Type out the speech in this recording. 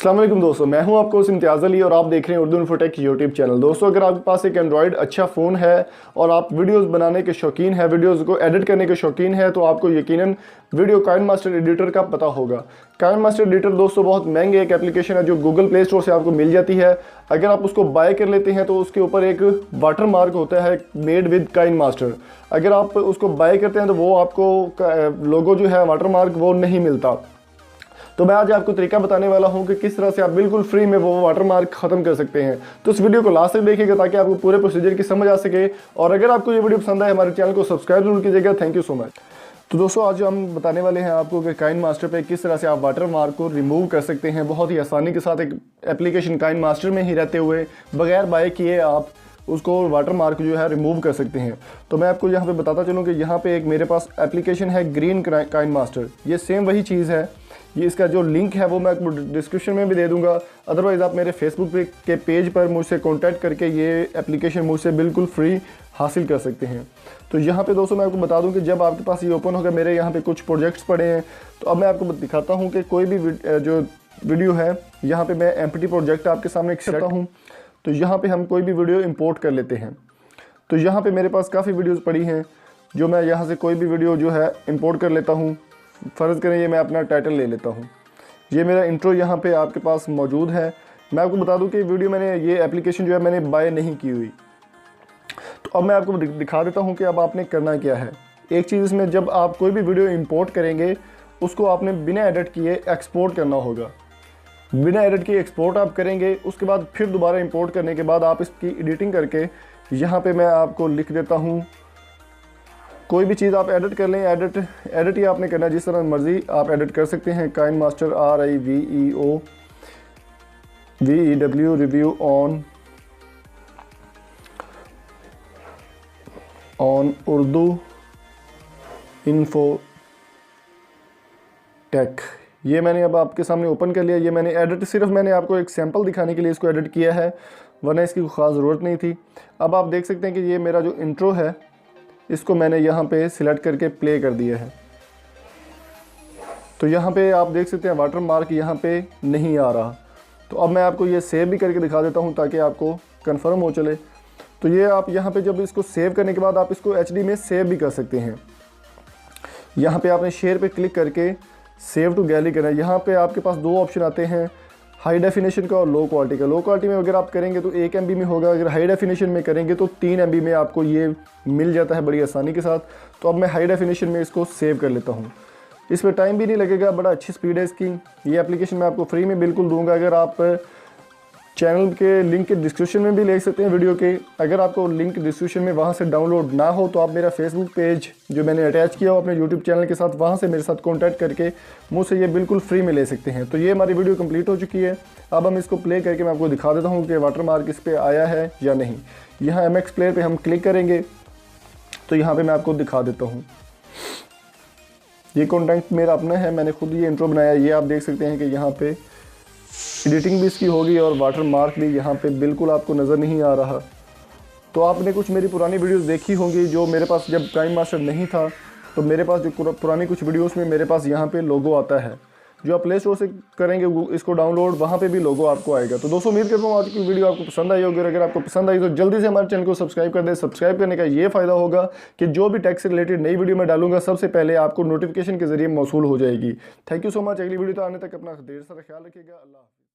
अस्सलाम वालेकुम दोस्तों, मैं हूं आपको इम्तियाज़ अली और आप देख रहे हैं उर्दू इन्फोटेक यूट्यूब चैनल। दोस्तों, अगर आपके पास एक एंड्रॉयड अच्छा फ़ोन है और आप वीडियोस बनाने के शौकीन हैं, वीडियोस को एडिट करने के शौकीन हैं, तो आपको यकीनन वीडियो काइनमास्टर एडिटर का पता होगा। काइनमास्टर एडिटर दोस्तों बहुत महंगी एक एप्लीकेशन है जो गूगल प्ले स्टोर से आपको मिल जाती है। अगर आप उसको बाय कर लेते हैं तो उसके ऊपर एक वाटर मार्क होता है मेड विद काइनमास्टर। अगर आप उसको बाय करते हैं तो वो आपको लोगो जो है वाटर मार्क वो नहीं मिलता। तो मैं आज आपको तरीका बताने वाला हूं कि किस तरह से आप बिल्कुल फ्री में वो वाटरमार्क खत्म कर सकते हैं। तो इस वीडियो को लास्ट तक देखिएगा ताकि आपको पूरे प्रोसीजर की समझ आ सके। और अगर आपको ये वीडियो पसंद आए हमारे चैनल को सब्सक्राइब जरूर कीजिएगा। Thank you so much. तो दोस्तों, आज हम बताने वाले हैं आपको कि काइनमास्टर पे किस तरह से आप वाटरमार्क को रिमूव कर सकते हैं बहुत ही आसानी के साथ। एक एप्लीकेशन काइनमास्टर में ही रहते हुए बगैर बाय किए आप उसको वाटरमार्क जो है रिमूव कर सकते हैं। तो मैं आपको यहाँ पे बताता चलूँ कि यहाँ पे एक मेरे पास एप्लीकेशन है ग्रीन काइनमास्टर। ये सेम वही चीज़ है। ये इसका जो लिंक है वो मैं आपको डिस्क्रिप्शन में भी दे दूंगा। अदरवाइज़ आप मेरे फेसबुक के पेज पर मुझसे कांटेक्ट करके ये एप्लीकेशन मुझसे बिल्कुल फ्री हासिल कर सकते हैं। तो यहाँ पे दोस्तों मैं आपको बता दूं कि जब आपके पास ये ओपन होगा, मेरे यहाँ पे कुछ प्रोजेक्ट्स पड़े हैं। तो अब मैं आपको दिखाता हूँ कि कोई भी जो वीडियो है, यहाँ पे मैं एम्प्टी प्रोजेक्ट आपके सामने करता हूँ। तो यहाँ पे हम कोई भी वीडियो इंपोर्ट कर लेते हैं। तो यहाँ पे मेरे पास काफ़ी वीडियोज़ पड़ी हैं जो मैं यहाँ से कोई भी वीडियो जो है इंपोर्ट कर लेता हूँ। फ़र्ज़ करें ये मैं अपना टाइटल ले लेता हूँ। ये मेरा इंट्रो यहाँ पे आपके पास मौजूद है। मैं आपको बता दूँ कि वीडियो मैंने ये एप्लीकेशन जो है मैंने बाय नहीं की हुई। तो अब मैं आपको दिखा देता हूँ कि अब आपने करना क्या है। एक चीज़ इसमें, जब आप कोई भी वीडियो इंपोर्ट करेंगे उसको आपने बिना एडिट किए एक्सपोर्ट करना होगा। बिना एडिट किए एक्सपोर्ट आप करेंगे, उसके बाद फिर दोबारा इंपोर्ट करने के बाद आप इसकी एडिटिंग करके यहाँ पर मैं आपको लिख देता हूँ। कोई भी चीज़ आप एडिट कर लें, एडिट ही आपने करना है, जिस तरह मर्जी आप एडिट कर सकते हैं। KineMaster RIVEO review on Urdu infotech. ये मैंने अब आपके सामने ओपन कर लिया। ये मैंने एडिट, सिर्फ मैंने आपको एक सैंपल दिखाने के लिए इसको एडिट किया है, वरना इसकी ख़ास ज़रूरत नहीं थी। अब आप देख सकते हैं कि ये मेरा जो इंट्रो है इसको मैंने यहाँ पे सिलेक्ट करके प्ले कर दिया है। तो यहाँ पे आप देख सकते हैं वाटर मार्क यहाँ पे नहीं आ रहा। तो अब मैं आपको ये सेव भी करके दिखा देता हूँ ताकि आपको कंफर्म हो चले। तो ये आप यहाँ पे जब इसको सेव करने के बाद आप इसको HD में सेव भी कर सकते हैं। यहाँ पे आपने शेयर पे क्लिक करके सेव टू गैलरी करना है। यहाँ पे आपके पास दो ऑप्शन आते हैं, हाई डेफिनेशन का और लो क्वालिटी का। लो क्वालिटी में अगर आप करेंगे तो 1 MB में होगा, अगर हाई डेफिनेशन में करेंगे तो 3 MB में आपको ये मिल जाता है बड़ी आसानी के साथ। तो अब मैं हाई डेफिनेशन में इसको सेव कर लेता हूँ। इस पर टाइम भी नहीं लगेगा, बड़ा अच्छी स्पीड है इसकी। ये एप्लीकेशन मैं आपको फ्री में बिल्कुल दूंगा। अगर आप चैनल के लिंक के डिस्क्रिप्शन में भी ले सकते हैं वीडियो के। अगर आपको लिंक डिस्क्रिप्शन में वहाँ से डाउनलोड ना हो तो आप मेरा फेसबुक पेज जो मैंने अटैच किया हो अपने यूट्यूब चैनल के साथ, वहाँ से मेरे साथ कांटेक्ट करके मुझसे ये बिल्कुल फ्री में ले सकते हैं। तो ये हमारी वीडियो कंप्लीट हो चुकी है। अब हम इसको प्ले करके मैं आपको दिखा देता हूँ कि वाटरमार्क इस पर आया है या नहीं। यहाँ MX प्लेयर पर हम क्लिक करेंगे तो यहाँ पर मैं आपको दिखा देता हूँ। ये कॉन्टेंट मेरा अपना है, मैंने खुद ये इंट्रो बनाया। ये आप देख सकते हैं कि यहाँ पे एडिटिंग भी इसकी होगी और वाटरमार्क भी यहाँ पे बिल्कुल आपको नज़र नहीं आ रहा। तो आपने कुछ मेरी पुरानी वीडियोस देखी होंगी जो मेरे पास जब काइनमास्टर नहीं था, तो मेरे पास जो पुरानी कुछ वीडियोस में मेरे पास यहाँ पे लोगो आता है। जो आप प्ले स्टोर से करेंगे इसको डाउनलोड, वहाँ पे भी लोगो आपको आएगा। तो दोस्तों, उम्मीद करता हूँ आज की वीडियो आपको पसंद आई होगी। अगर आपको पसंद आई तो जल्दी से हमारे चैनल को सब्सक्राइब कर दें। सब्सक्राइब करने का ये फ़ायदा होगा कि जो भी टेक से रिलेटेड नई वीडियो मैं डालूंगा सबसे पहले आपको नोटिफिकेशन के जरिए मौसूल हो जाएगी। Thank you so much. अगली वीडियो तो आने तक अपना ढेर सारा ख्याल रखिएगा। अल्लाह हाफ़िज़।